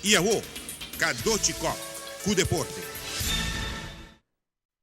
Iaho, Kadochiko, Kudeporte.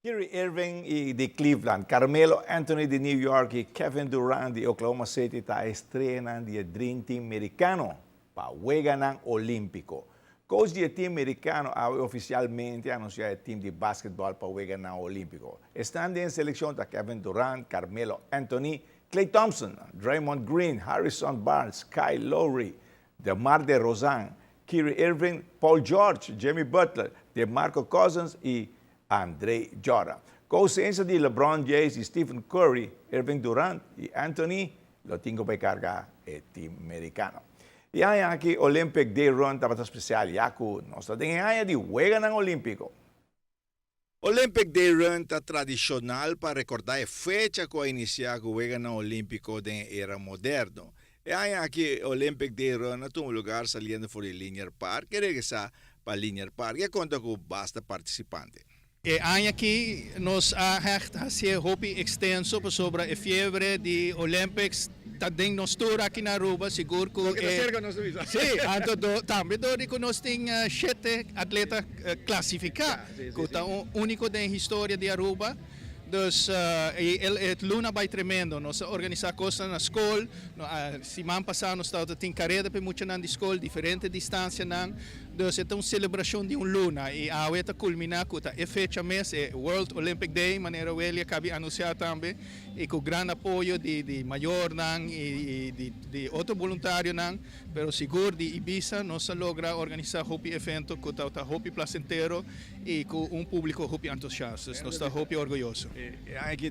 Kyrie Irving de Cleveland, Carmelo Anthony de New York e Kevin Durant de Oklahoma City estrenan el Dream Team americano para jugar en Olímpico. Coach del team americano ha oficialmente anunciado el team de básquetbol para jugar en Olímpico. Están en selección de Kevin Durant, Carmelo Anthony, Klay Thompson, Draymond Green, Harrison Barnes, Kyle Lowry, DeMar DeRozan, Kyrie Irving, Paul George, Jimmy Butler, DeMarco Cousins y Andre Jordan. Con ausencia de LeBron James y Stephen Curry, Irving Durant y Anthony, lo tengo para cargar el team americano. Y hay aquí Olympic Day Run para especial, ya que nos tenemos de juegan en Olímpico. Olympic Day Run está tradicional para recordar a fecha que inicia o juegan Olímpico de era moderno. E hay aquí Olympic Day Run en un lugar saliendo por el Linear Park, que regresa para Linear Park y cuenta con basta participantes. E aqui nós há hopi extenso sobre a fiebre de Olympics também nós tour aqui na Aruba seguro que sim, anto também do nós tem 7 atletas classificados que é o único da história de Aruba. Dus het luna vai tremendo. Nós organizamos coisas na escola. Semana passada nós estávamos em carreira para muito na escola, diferente distância. Dus é uma celebração de luna. E a outra culminar com a fecha mês, é World Olympic Day, maneira que cabe anunciar também, e com grande apoio de maior e de outro voluntário. Pero seguro de Ibiza, nós logra organizar um evento com o hopi placentero e com público hopi entusiasta. Nós estamos hopi orgulhosos. Há aqui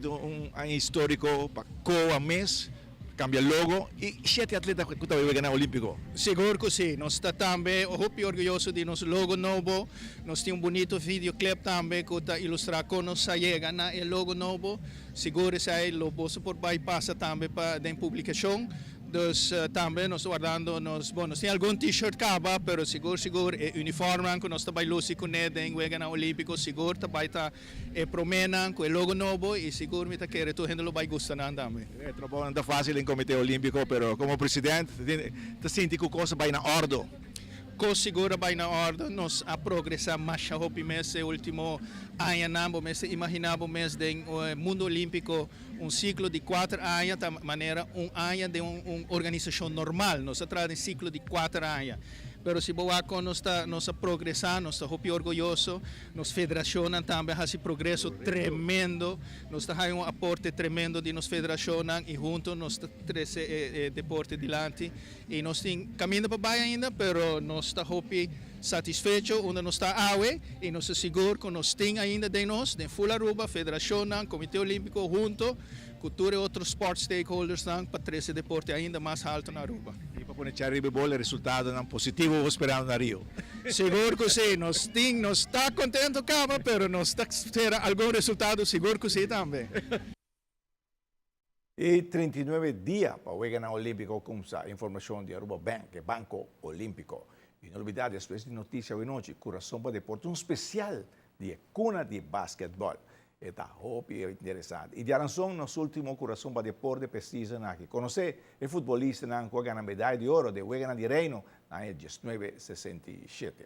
año histórico para cada mês, cambia o logo e 7 atletas que estão ganhando Olímpico. Seguro que sim, nós estamos também hopi orgulhosos de nosso logo novo, nós temos bonito videoclip também que está ilustrado com nossa chegada na logo novo, seguro que aí lo posso por bypassa também para a publicação. Dus também nós guardando nós tem algum t-shirt caba, pero seguro é uniforme que nós também luci com ele em Wegana Olímpico, seguro também tá promena com o logo novo e seguro me tá querer tu gente lo vai gostar também. É troppo não fácil em Comitê Olímpico, pero como presidente te senti que coisa vai na ordem. Com segura vai na ordem, nós a progressar mais hopi mês último ano, mês imaginava mês do mundo olímpico ciclo de 4 anos, de maneira ano de uma organização normal, nós trazemos ciclo de 4 anos. Pero se boa com nós está progressando, nós está hopi orgulhoso, nós federação também faz progresso tremendo, nós está fazendo aporte tremendo de nossa federação e junto nós está deporte dilante e nós tem caminho para baixo ainda, pero nós está hopi satisfeito onde nós está awe e nós seguro que nós tem ainda de nós, de Full Aruba, federação, Comitê Olímpico junto, cultura e outros sports stakeholders para trazer deporte ainda mais alto na Aruba. E para poder arriba o resultado não positivo esperando na Rio. Seguro que sim, nós está contente cama, pero nós está espera algum resultado, seguro que sim também. E 39 dias para o Juegos Olímpicos com a informação de Aruba Bank, Banco Olímpico. E não olvidar, depois de notícia hoje noite, Coração para Deporte, especial de cuna de basquetebol. Está hopi interessante. E de razão, nosso último Coração para Deporte precisa aqui. Conhecer o futebolista que ganha a medalha de ouro de Juegos de Reino na 1967.